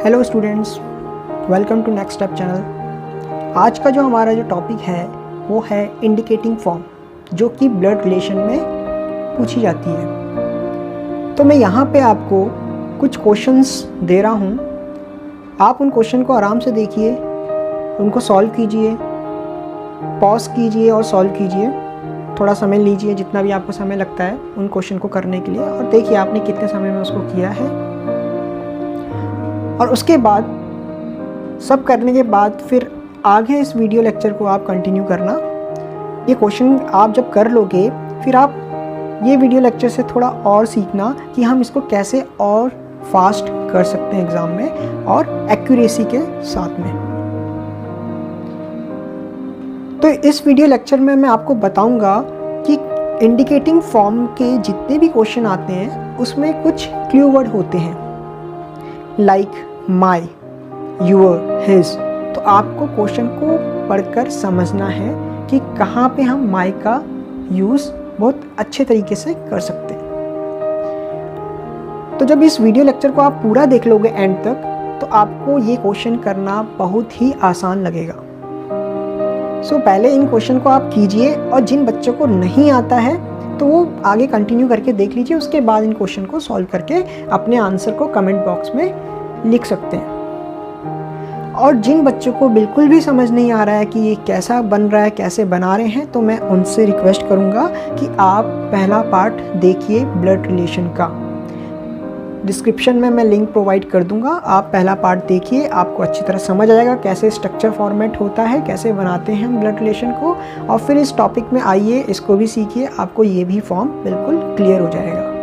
Hello students, welcome to next step channel. आज का जो हमारा टॉपिक है वो है इंडिकेटिंग फॉर्म, जो कि ब्लड रिलेशन में पूछी जाती है। तो मैं यहाँ पे आपको कुछ क्वेश्चंस दे रहा हूँ। आप उन क्वेश्चन को आराम से देखिए, उनको सॉल्व कीजिए, पॉज कीजिए और सॉल्व कीजिए। थोड़ा समय लीजिए, जितना भी आपको समय लगता है उन क्वेश्चन को करने के लिए, और देखिए आपने कितने समय में उसको किया है। और उसके बाद सब करने के बाद फिर आगे इस वीडियो लेक्चर को आप कंटिन्यू करना। ये क्वेश्चन आप जब कर लोगे फिर आप ये वीडियो लेक्चर से थोड़ा और सीखना कि हम इसको कैसे और फास्ट कर सकते हैं एग्ज़ाम में और एक्यूरेसी के साथ में। तो इस वीडियो लेक्चर में मैं आपको बताऊंगा कि इंडिकेटिंग फॉर्म के जितने भी क्वेश्चन आते हैं उसमें कुछ क्लू वर्ड होते हैं, लाइक माई, योर, हिज। तो आपको क्वेश्चन को पढ़कर समझना है कि कहाँ पे हम माई का यूज़ बहुत अच्छे तरीके से कर सकते हैं। तो जब इस वीडियो लेक्चर को आप पूरा देख लोगे एंड तक, तो आपको ये क्वेश्चन करना बहुत ही आसान लगेगा। सो पहले इन क्वेश्चन को आप कीजिए, और जिन बच्चों को नहीं आता है तो वो आगे कंटिन्यू करके देख लीजिए। उसके बाद इन क्वेश्चन को सॉल्व करके अपने आंसर को कमेंट बॉक्स में लिख सकते हैं। और जिन बच्चों को बिल्कुल भी समझ नहीं आ रहा है कि ये कैसा बन रहा है, कैसे बना रहे हैं, तो मैं उनसे रिक्वेस्ट करूँगा कि आप पहला पार्ट देखिए ब्लड रिलेशन का। डिस्क्रिप्शन में मैं लिंक प्रोवाइड कर दूंगा, आप पहला पार्ट देखिए, आपको अच्छी तरह समझ आएगा कैसे स्ट्रक्चर फॉर्मेट होता है, कैसे बनाते हैं हम ब्लड रिलेशन को। और फिर इस टॉपिक में आइए, इसको भी सीखिए, आपको ये भी फॉर्म बिल्कुल क्लियर हो जाएगा।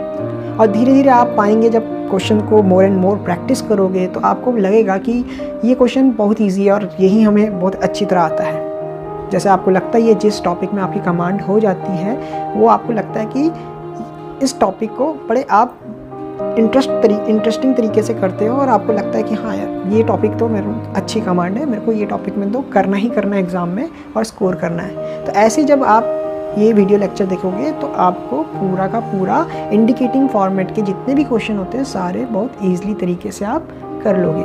और धीरे धीरे आप पाएंगे, जब क्वेश्चन को मोर एंड मोर प्रैक्टिस करोगे तो आपको लगेगा कि ये क्वेश्चन बहुत ईजी है और यही हमें बहुत अच्छी तरह आता है। जैसे आपको लगता है ये जिस टॉपिक में आपकी कमांड हो जाती है, वो आपको लगता है कि इस टॉपिक को बड़े आप इंटरेस्टिंग तरीके से करते हो, और आपको लगता है कि हाँ यार, ये टॉपिक तो मेरे अच्छी कमांड है, मेरे को ये टॉपिक में तो करना ही करना है एग्ज़ाम में और स्कोर करना है। तो ऐसे जब आप ये वीडियो लेक्चर देखोगे तो आपको पूरा का पूरा इंडिकेटिंग फॉर्मेट के जितने भी क्वेश्चन होते हैं सारे बहुत ईजिली तरीके से आप कर लोगे।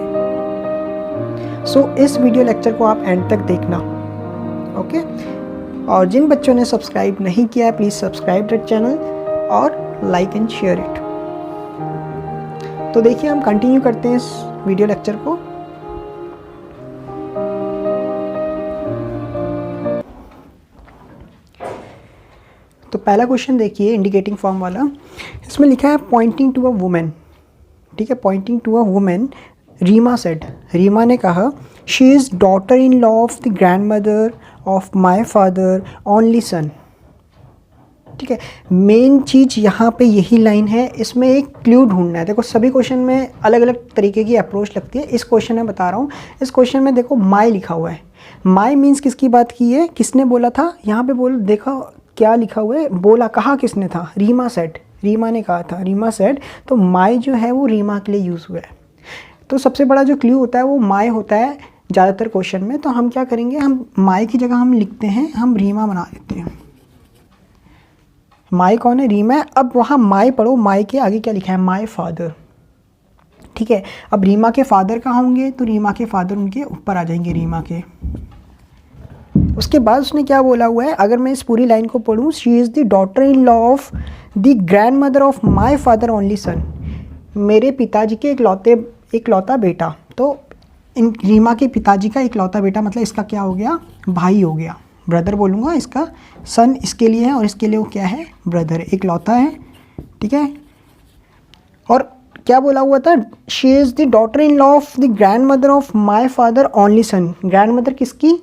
सो इस वीडियो लेक्चर को आप एंड तक देखना, ओके। और जिन बच्चों ने सब्सक्राइब नहीं किया है, प्लीज़ सब्सक्राइब दैट चैनल और लाइक एंड शेयर इट। तो देखिए हम कंटिन्यू करते हैं इस वीडियो लेक्चर को। तो पहला क्वेश्चन देखिए इंडिकेटिंग फॉर्म वाला। इसमें लिखा है पॉइंटिंग टू अ वुमेन, ठीक है। Pointing to a woman, Reema said, Reema ने कहा, she is daughter in law of the grand mother of my father only son. ठीक है, मेन चीज़ यहाँ पे यही लाइन है। इसमें एक क्लू ढूंढना है। देखो सभी क्वेश्चन में अलग अलग तरीके की अप्रोच लगती है, इस क्वेश्चन में बता रहा हूँ। इस क्वेश्चन में देखो माई लिखा हुआ है। माई मीन्स किसकी बात की है, किसने बोला था, यहाँ पे बोल, देखो क्या लिखा हुआ है, बोला, कहा किसने था, रीमा सेड, रीमा ने कहा था, रीमा सेड। तो माई जो है वो रीमा के लिए यूज़ हुआ है। तो सबसे बड़ा जो क्लू होता है वो माई होता है ज़्यादातर क्वेश्चन में। तो हम क्या करेंगे, हम माई की जगह हम लिखते हैं, हम रीमा बना देते हैं। माई कौन है, रीमा है। अब वहाँ माई पढ़ो, माई के आगे क्या लिखा है, माई फादर, ठीक है। अब रीमा के फादर कहाँ होंगे, तो रीमा के फादर उनके ऊपर आ जाएंगे, रीमा के। उसके बाद उसने क्या बोला हुआ है, अगर मैं इस पूरी लाइन को पढ़ूँ, she is the daughter in law of the grand mother of my father only son, मेरे पिताजी के इकलौता बेटा। तो इन रीमा के पिताजी का इकलौता बेटा, मतलब इसका क्या हो गया, भाई हो गया, ब्रदर बोलूँगा इसका। सन इसके लिए है और इसके लिए वो क्या है, ब्रदर, इकलौता है, ठीक है। और क्या बोला हुआ था, she is the daughter in law of the grand mother of my father only sun. Grand mother किसकी,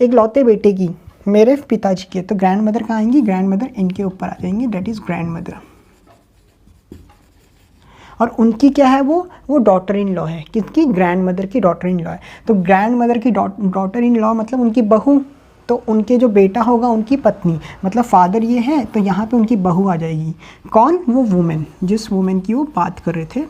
इकलौते बेटे की, मेरे पिताजी के। तो ग्रैंड मदर कहाँ आएंगी, ग्रैंड मदर इनके ऊपर आ जाएंगी, डेट इज़ ग्रैंड मदर। और उनकी क्या है, वो डॉटर इन लॉ है, किसकी, ग्रैंड मदर की डॉटर इन लॉ है। तो ग्रैंड मदर की डॉटर इन लॉ मतलब उनकी बहू। तो उनके जो बेटा होगा उनकी पत्नी, मतलब फादर ये है, तो यहाँ पे उनकी बहू आ जाएगी। कौन, वो वुमेन, जिस वुमेन की वो बात कर रहे थे।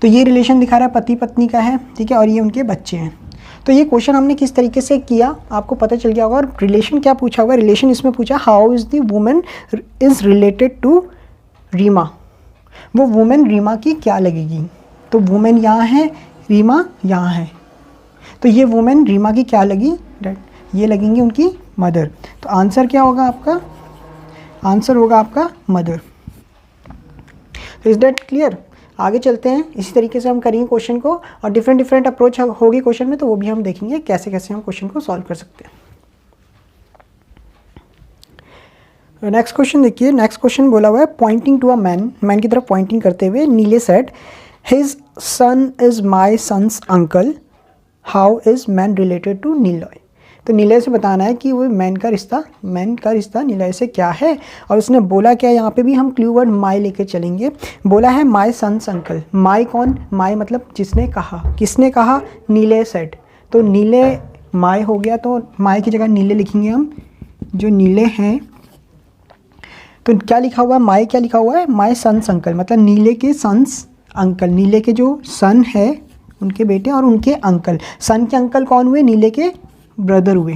तो ये रिलेशन दिखा रहा है पति पत्नी का है, ठीक है, और ये उनके बच्चे हैं। तो ये क्वेश्चन हमने किस तरीके से किया आपको पता चल गया होगा। और रिलेशन क्या पूछा हुआ है, रिलेशन इसमें पूछा, how is the woman is related to Reema. वो वुमेन रीमा की क्या लगेगी, तो वुमेन यहाँ है, रीमा यहाँ है, तो ये वुमेन रीमा की क्या लगी, ये लगेंगी उनकी मदर। तो आंसर क्या होगा आपका, आंसर होगा आपका मदर। तो इज दैट क्लियर। आगे चलते हैं, इसी तरीके से हम करेंगे क्वेश्चन को, और डिफरेंट अप्रोच होगी क्वेश्चन में, तो वो भी हम देखेंगे कैसे कैसे हम क्वेश्चन को सॉल्व कर सकते हैं। नेक्स्ट क्वेश्चन देखिए, नेक्स्ट क्वेश्चन बोला हुआ है pointing to a man, man की तरफ पॉइंटिंग करते हुए Nilay said his son is my son's uncle, how is man related to Niloy. तो नीलय से बताना है कि वो मैन का रिश्ता नीलय से क्या है, और उसने बोला क्या, यहाँ पे भी हम क्लू वर्ड माई लेके चलेंगे। बोला है माई सन्स अंकल, माई कौन, माई मतलब जिसने कहा, किसने कहा, नीले सेड, तो नीले माई हो गया, तो माई की जगह नीले लिखेंगे हम, जो नीले हैं। तो क्या लिखा हुआ है, माई क्या लिखा हुआ है, माई सन्स अंकल, मतलब नीले के सन्स अंकल, नीले के जो सन है उनके बेटे और उनके अंकल। सन के अंकल कौन हुए, नीले के ब्रदर हुए।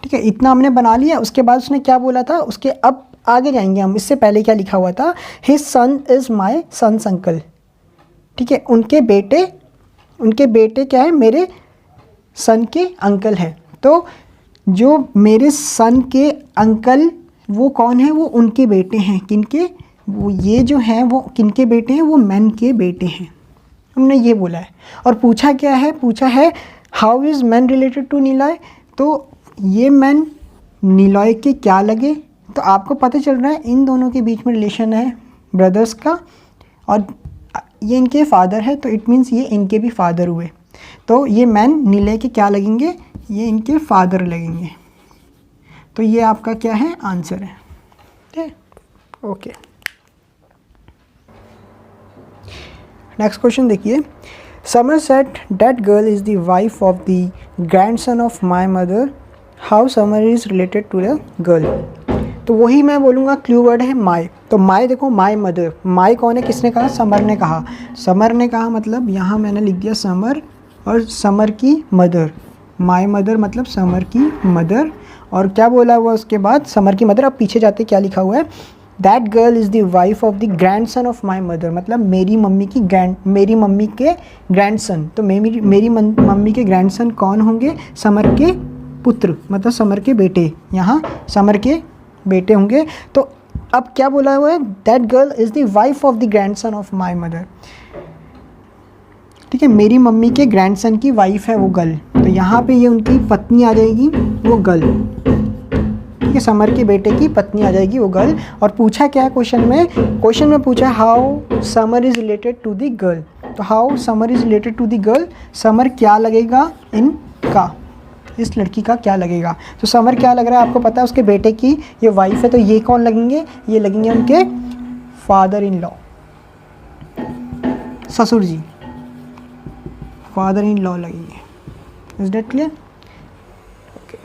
ठीक है, इतना हमने बना लिया। उसके बाद उसने क्या बोला था, उसके अब आगे जाएंगे हम। इससे पहले क्या लिखा हुआ था, his son is my son's uncle. ठीक है, उनके बेटे क्या है, मेरे सन के अंकल है। तो जो मेरे सन के अंकल वो कौन है, वो उनके बेटे हैं, किनके, वो ये जो हैं वो किनके बेटे हैं, वो मैन के बेटे हैं, हमने ये बोला है। और पूछा क्या है, पूछा है how is man related to Niloy, तो ये मैन नीलॉय के क्या लगे। तो आपको पता चल रहा है इन दोनों के बीच में रिलेशन है ब्रदर्स का, और ये इनके फादर है, तो इट मीन्स ये इनके भी फादर हुए। तो ये मैन नीलय के क्या लगेंगे, ये इनके फादर लगेंगे। तो ये आपका क्या है, आंसर है। ठीक है, ओके। नेक्स्ट क्वेश्चन देखिए, Samar said that girl is the wife of the grandson of my mother, how Samar is related to the girl. तो वही मैं बोलूँगा, क्लू वर्ड है माई। तो माई देखो, माई मदर, माई कौन है, किसने कहा, समर ने कहा। समर ने कहा मतलब यहाँ मैंने लिख दिया समर, और समर की मदर, माई मदर मतलब समर की मदर। और क्या बोला हुआ उसके बाद, समर की मदर। अब पीछे जाते क्या लिखा हुआ है, that girl is the wife of the grandson of my mother, मतलब मेरी मम्मी के ग्रैंडसन। तो मेरी मम्मी के ग्रैंडसन कौन होंगे, समर के पुत्र, मतलब समर के बेटे, यहाँ समर के बेटे होंगे। तो अब क्या बोला हुआ है, that girl is the wife of the grandson of my mother. ठीक है, मेरी मम्मी के ग्रैंडसन की वाइफ है वो गर्ल, तो यहाँ पे ये उनकी पत्नी आ जाएगी, वो गर्ल। ठीक है, समर के बेटे की पत्नी आ जाएगी, वो गर्ल। और पूछा क्या है क्वेश्चन में पूछा how Samar is related to the girl. तो how Samar is related to the girl, Samar क्या लगेगा इनका, इस लड़की का क्या लगेगा। तो समर क्या लग रहा है आपको पता है, उसके बेटे की ये वाइफ है, तो ये कौन लगेंगे, ये लगेंगे उनके फादर इन लॉ, ससुर जी, फादर इन लॉ लगेंगे। Is that clear, okay.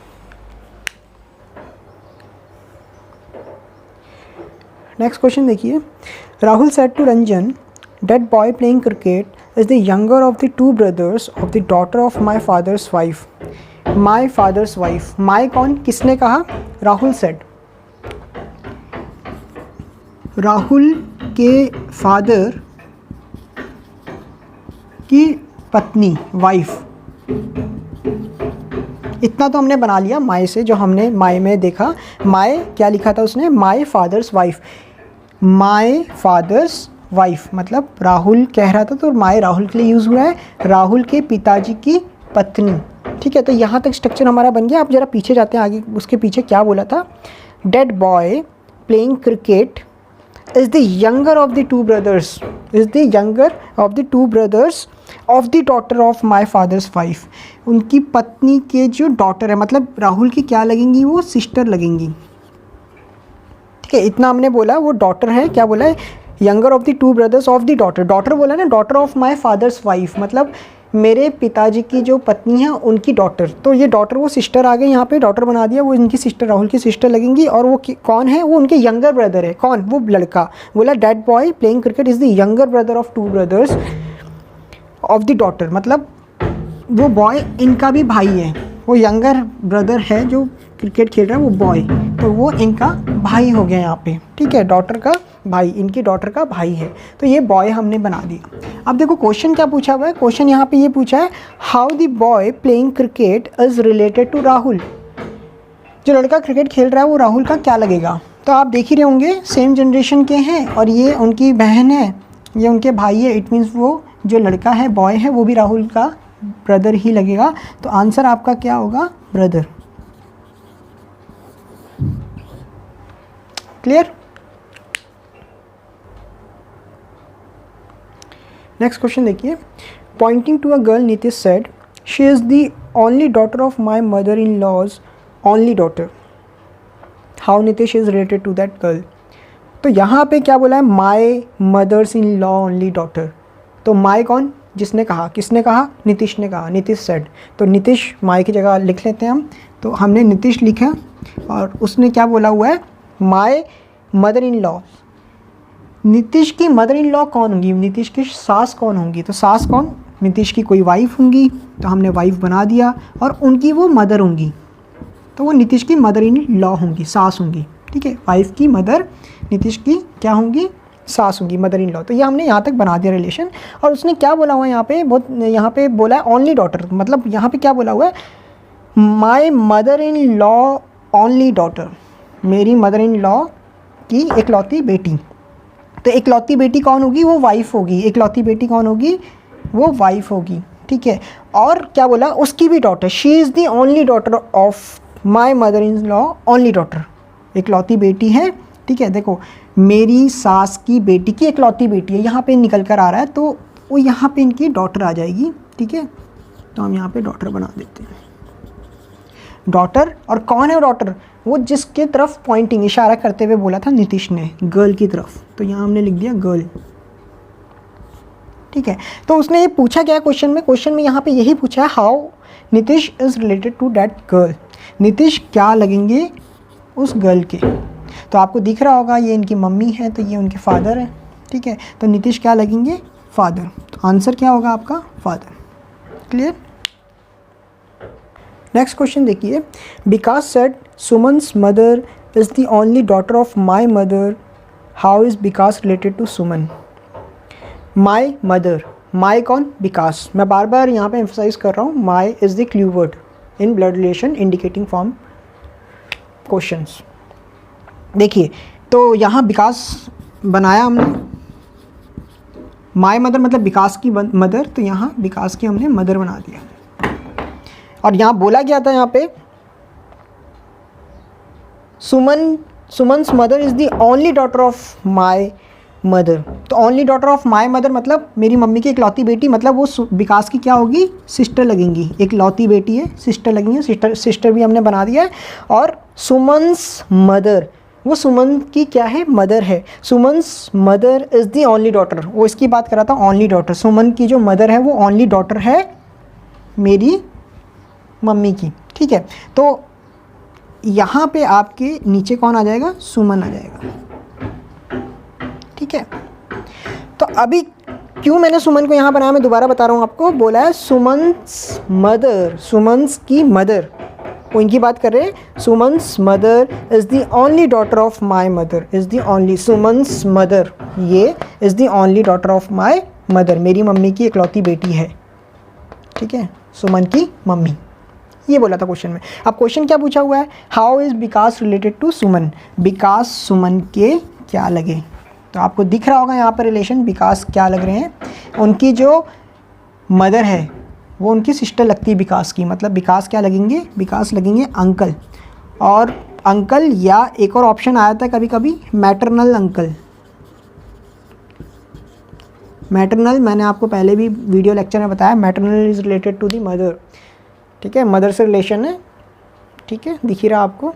Next question देखिए, Rahul said to Ranjan that boy playing cricket is the younger of the two brothers of the daughter of my father's wife. My father's wife, my कौन, किसने कहा, Rahul said, Rahul के father की पत्नी, wife. इतना तो हमने बना लिया माई से, जो हमने माई में देखा। माई क्या लिखा था उसने, माई father's wife, my father's wife मतलब राहुल कह रहा था, तो माई राहुल के लिए यूज़ हुआ है, राहुल के पिताजी की पत्नी। ठीक है, तो यहाँ तक स्ट्रक्चर हमारा बन गया। अब जरा पीछे जाते हैं, आगे उसके पीछे क्या बोला था, dead boy playing cricket is the younger of the two brothers, is the younger of the two brothers of the daughter of my father's wife. उनकी पत्नी के जो डॉटर है, मतलब राहुल की क्या लगेंगी, वो सिस्टर लगेंगी। ठीक है, इतना हमने बोला, वो डॉटर है, क्या बोला है, younger of the two brothers of the daughter, daughter बोला ना, daughter of my father's wife मतलब मेरे पिताजी की जो पत्नी है उनकी डॉटर। तो ये डॉटर, वो सिस्टर आ गई, यहाँ पे डॉटर बना दिया, वो इनकी सिस्टर, राहुल की सिस्टर लगेंगी। और वो कौन है, वो उनके यंगर ब्रदर है, कौन, वो लड़का। बोला dead boy playing cricket is the younger brother of to brothers of the daughter, मतलब वो बॉय इनका भी भाई है, वो यंगर ब्रदर है जो क्रिकेट खेल रहा है, वो बॉय। तो वो इनका भाई हो गया यहाँ पे, ठीक है, डॉटर का भाई, इनकी डॉटर का भाई है, तो ये बॉय हमने बना दिया। अब देखो क्वेश्चन क्या पूछा हुआ है, क्वेश्चन यहाँ पे ये पूछा है how the boy playing cricket is related to Rahul. जो लड़का क्रिकेट खेल रहा है वो राहुल का क्या लगेगा। तो आप देख ही रहे होंगे सेम जनरेशन के हैं और ये उनकी बहन है, ये उनके भाई है, इट मीन्स वो जो लड़का है बॉय है वो भी राहुल का ब्रदर ही लगेगा। तो आंसर आपका क्या होगा, ब्रदर। क्लियर। नेक्स्ट क्वेश्चन देखिए, pointing to a girl Nitish said she is the only daughter of my mother in law's only daughter, how Nitish is related to that girl. तो यहाँ पे क्या बोला है, my mother's in law only daughter. तो my कौन, जिसने कहा, किसने कहा, नीतीश ने कहा, नीतीश सेड। तो नीतीश माई की जगह लिख लेते हैं हम, तो हमने नीतीश लिखा और उसने क्या बोला हुआ है, माई मदर इन लॉ। नीतीश की मदर इन लॉ कौन होंगी, नीतीश की सास कौन होंगी। तो सास कौन, नीतीश की कोई वाइफ होंगी, तो हमने वाइफ बना दिया, और उनकी वो मदर होंगी, तो वो नीतीश की मदर इन लॉ होंगी, सास होंगी, ठीक है। वाइफ की मदर नीतीश की क्या होंगी, सास होंगी, मदर इन लॉ। तो ये हमने यहाँ तक बना दिया रिलेशन। और उसने क्या बोला हुआ है यहाँ पे, बहुत यहाँ पे बोला है ओनली डॉटर, मतलब यहाँ पे क्या बोला हुआ है, माई मदर इन लॉ ओनली डॉटर, मेरी मदर इन लॉ की इकलौती बेटी। तो इकलौती बेटी कौन होगी, वो वाइफ होगी, इकलौती बेटी कौन होगी, वो वाइफ होगी, ठीक है। और क्या बोला, उसकी भी daughter, she is the only daughter of my mother in law only daughter, इकलौती बेटी है, ठीक है। देखो मेरी सास की बेटी की इकलौती बेटी है, यहाँ पे निकल कर आ रहा है, तो वो यहाँ पे इनकी डॉटर आ जाएगी, ठीक है। तो हम यहाँ पे डॉटर बना देते हैं, डॉटर। और कौन है वो डॉटर, वो जिसके तरफ पॉइंटिंग इशारा करते हुए बोला था नीतीश ने, गर्ल की तरफ, तो यहाँ हमने लिख दिया गर्ल, ठीक है। तो उसने ये पूछा क्या क्वेश्चन में यहाँ पे यही पूछा है how Nitish is related to that girl, Nitish क्या लगेंगे उस गर्ल के। तो आपको दिख रहा होगा ये इनकी मम्मी है, तो ये उनके फादर है, ठीक है। तो नीतीश क्या लगेंगे, फादर। तो आंसर क्या होगा आपका, फादर। क्लियर। नेक्स्ट क्वेश्चन देखिए, Vikas said Suman's mother is the only daughter of my mother, how is Vikas related to Suman. My mother, my कौन, विकास। मैं बार बार यहाँ पे एम्फसाइज कर रहा हूँ, my is the clue word in blood relation indicating form questions. देखिए तो यहाँ विकास बनाया हमने, माई मदर मतलब विकास की मदर, तो यहाँ विकास की हमने मदर बना दिया। और यहाँ बोला गया था यहाँ पे Suman's mother is the only daughter of my mother. तो only daughter of my mother मतलब मेरी मम्मी की इकलौती बेटी, मतलब वो विकास की क्या होगी, सिस्टर लगेंगी, इकलौती बेटी है, सिस्टर लगेंगी, सिस्टर भी हमने बना दिया है। और सुमन्स मदर, वो सुमन की क्या है, मदर है। Suman's mother is the only daughter, वो इसकी बात कर रहा था, ओनली डॉटर। सुमन की जो मदर है वो ओनली डॉटर है मेरी मम्मी की, ठीक है। तो यहाँ पे आपके नीचे कौन आ जाएगा, सुमन आ जाएगा, ठीक है। तो अभी क्यों मैंने सुमन को यहाँ बनाया, मैं दोबारा बता रहा हूँ आपको। बोला है सुमन्स मदर, सुमन्स की मदर, वो इनकी बात कर रहे हैं। Suman's mother is the only daughter of my mother, is the only, Suman's mother ये is the only daughter of my mother, मेरी मम्मी की इकलौती बेटी है, ठीक है, सुमन की मम्मी, ये बोला था क्वेश्चन में। अब क्वेश्चन क्या पूछा हुआ है, how is Vikas related to Suman, Vikas Suman के क्या लगे। तो आपको दिख रहा होगा यहाँ पर रिलेशन, विकास क्या लग रहे हैं, उनकी जो मदर है वो उनकी सिस्टर लगती है विकास की, मतलब विकास क्या लगेंगे, विकास लगेंगे अंकल। और अंकल या एक और ऑप्शन आया था कभी कभी मैटरनल अंकल, मैटरनल मैंने आपको पहले भी वीडियो लेक्चर में बताया, maternal is related to the mother, ठीक है, मदर से रिलेशन है, ठीक है, दिख ही रहा आपको।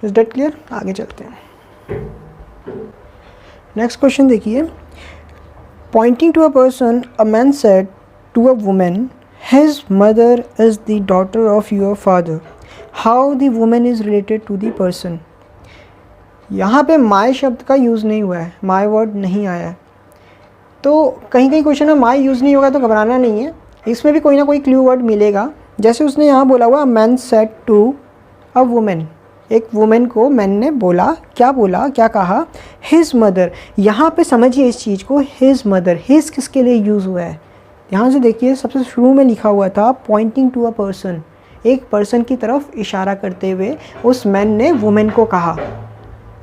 Is that clear. आगे चलते हैं। नेक्स्ट क्वेश्चन देखिए, pointing to a person a man said to a woman his mother is the daughter of your father, how the woman is related to the person. यहाँ पे my शब्द का use नहीं हुआ है, माय वर्ड नहीं आया है, तो कहीं कहीं क्वेश्चन में माय यूज़ नहीं होगा तो घबराना नहीं है, इसमें भी कोई ना कोई क्लू वर्ड मिलेगा। जैसे उसने यहाँ बोला हुआ man said to a woman, एक वुमेन को मैन ने बोला, क्या कहा, हिज मदर। यहाँ पे समझिए इस चीज़ को, हिज मदर, हिज किसके लिए यूज़ हुआ है। यहाँ से देखिए सबसे शुरू में लिखा हुआ था पॉइंटिंग टू अ पर्सन, एक पर्सन की तरफ इशारा करते हुए उस मैन ने वुमेन को कहा,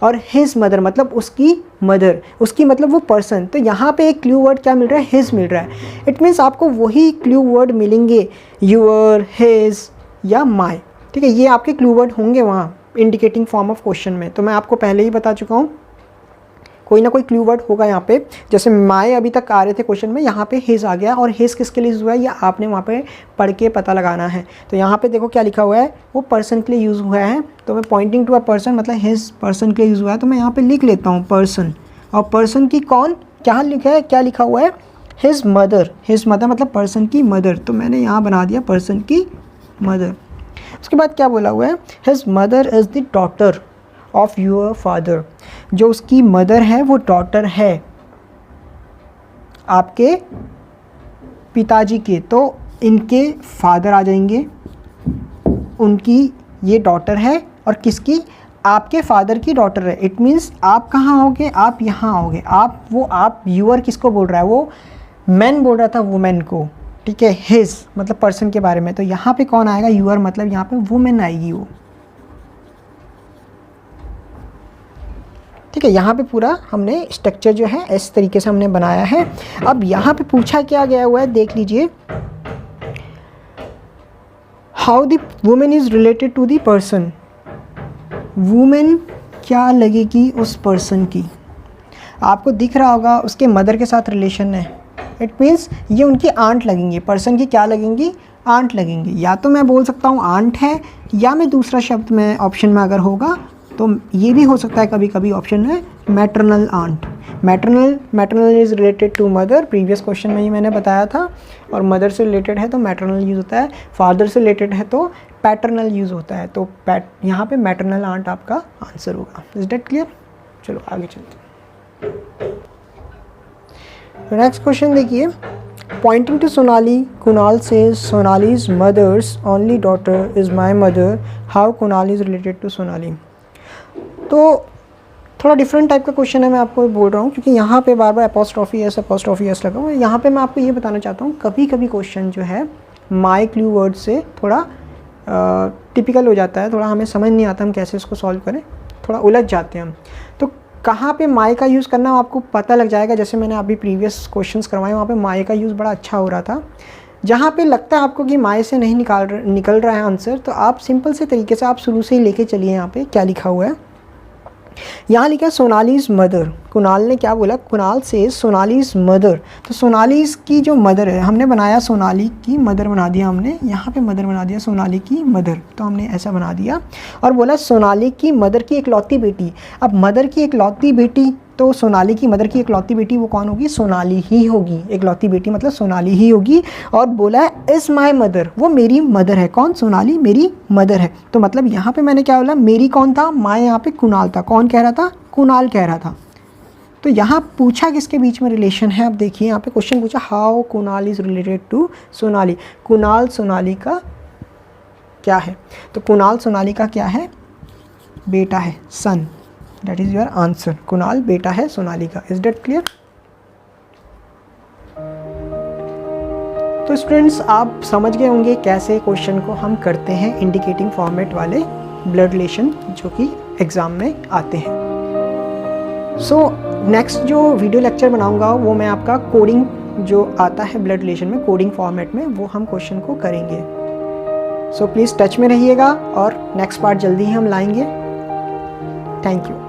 और हिज मदर मतलब उसकी मदर, उसकी मतलब वो पर्सन। तो यहाँ पे एक क्लू वर्ड क्या मिल रहा है, हिज मिल रहा है। इट मीन्स आपको वही क्लू वर्ड मिलेंगे, यूअर, हिज या माई, ठीक है, ये आपके क्लू वर्ड होंगे वहाँ इंडिकेटिंग फॉर्म ऑफ क्वेश्चन में। तो मैं आपको पहले ही बता चुका हूँ, कोई ना कोई क्लू वर्ड होगा यहाँ पे। जैसे माई अभी तक आ रहे थे क्वेश्चन में, यहाँ पे हिज आ गया, और हिज किसके लिए यूज़ हुआ है ये आपने वहाँ पे पढ़ के पता लगाना है। तो यहाँ पे देखो क्या लिखा हुआ है, वो पर्सन के लिए यूज़ हुआ है। तो मैं पॉइंटिंग टू अ पर्सन मतलब हिज पर्सन के लिए यूज़ हुआ है, तो मैं यहाँ पे लिख लेता हूँ पर्सन। और पर्सन की कौन, क्या लिखा है, क्या लिखा हुआ है, हिज मदर। हिज मदर मतलब पर्सन की मदर, तो मैंने यहाँ बना दिया पर्सन की मदर। उसके बाद क्या बोला हुआ है, his mother is the daughter of your father. जो उसकी मदर है वो डॉटर है आपके पिताजी के, तो इनके फादर आ जाएंगे, उनकी ये डॉटर है, और किसकी, आपके फादर की डॉटर है। इट मीन्स आप कहाँ आओगे, आप यहाँ आओगे। आप यूअर किसको बोल रहा है, वो मैन बोल रहा था वुमेन को, ठीक है, हिज मतलब पर्सन के बारे में। तो यहाँ पे कौन आएगा, यूअर मतलब यहाँ पे वुमेन आएगी वो, ठीक है। यहाँ पे पूरा हमने स्ट्रक्चर जो है इस तरीके से हमने बनाया है। अब यहाँ पे पूछा क्या गया हुआ है, देख लीजिए, how the woman is related to the person. Woman क्या लगेगी उस पर्सन की, आपको दिख रहा होगा उसके मदर के साथ रिलेशन है। इट मीन्स ये उनकी आंट लगेंगी, पर्सन की क्या लगेंगी, आंट लगेंगी। या तो मैं बोल सकता हूँ आंट है, या मैं दूसरा शब्द में ऑप्शन में अगर होगा तो ये भी हो सकता है कभी कभी ऑप्शन में, maternal aunt. Maternal is related to mother, previous question में ही मैंने बताया था। और मदर से रिलेटेड है तो मैटरनल यूज़ होता है, फादर से रिलेटेड है तो पैटर्नल यूज़ होता है। तो यहाँ पे मैटरनल आंट आपका आंसर होगा। Is that clear? चलो आगे चलते हैं। नेक्स्ट क्वेश्चन देखिए, pointing to Sonali, Kunal says Sonali's mother's only daughter is my mother, how Kunal is related to Sonali. तो थोड़ा डिफरेंट टाइप का क्वेश्चन है, मैं आपको बोल रहा हूँ, क्योंकि यहाँ पे बार बार अपोस्ट्रॉफी एस लगा हुआ है। यहाँ पे मैं आपको ये बताना चाहता हूँ, कभी कभी क्वेश्चन जो है माई क्लू वर्ड से थोड़ा टिपिकल हो जाता है, थोड़ा हमें समझ नहीं आता हम कैसे इसको सॉल्व करें, थोड़ा उलझ जाते हैं हम। तो कहाँ पे माई का यूज़ करना आपको पता लग जाएगा। जैसे मैंने अभी प्रीवियस क्वेश्चंस करवाए, वहाँ पे माई का यूज़ बड़ा अच्छा हो रहा था। जहाँ पे लगता है आपको कि माई से नहीं निकल रहा है आंसर, तो आप सिंपल से तरीके से आप शुरू से ही लेके चलिए। यहाँ पे क्या लिखा हुआ है, यहाँ लिखा सोनालीज मदर। कुणाल ने क्या बोला, कुणाल से सोनालीज मदर। तो सोनालीज की जो मदर है, हमने बनाया सोनाली की मदर बना दिया, हमने यहाँ पे मदर बना दिया सोनाली की मदर, तो हमने ऐसा बना दिया। और बोला सोनाली की मदर की इकलौती बेटी। अब मदर की इकलौती बेटी, तो सोनाली की मदर की इकलौती बेटी वो कौन होगी, सोनाली ही होगी। इकलौती बेटी मतलब सोनाली ही होगी। और बोला इज़ माई मदर, वो मेरी मदर है। कौन, सोनाली मेरी मदर है। तो मतलब यहाँ पे मैंने क्या बोला, मेरी कौन था, माई यहाँ पे कुणाल था। कौन कह रहा था, कुणाल कह रहा था। तो यहाँ पूछा किसके बीच में रिलेशन है। अब देखिए यहाँ पे क्वेश्चन पूछा, how Kunal is related to Sonali. Kunal Sonali का क्या है, तो कुणाल सोनाली का क्या है, बेटा है, son. That is your answer. Kunal बेटा है सोनाली का। Is that clear? तो स्टूडेंट्स आप समझ गए होंगे कैसे क्वेश्चन को हम करते हैं इंडिकेटिंग फॉर्मेट वाले ब्लड रिलेशन जो कि एग्ज़ाम में आते हैं। सो नेक्स्ट जो वीडियो लेक्चर बनाऊंगा वो मैं आपका कोडिंग जो आता है ब्लड रिलेशन में, कोडिंग फॉर्मेट में, वो हम क्वेश्चन को करेंगे। सो प्लीज़ टच में रहिएगा और नेक्स्ट पार्ट जल्दी ही हम लाएंगे। Thank you.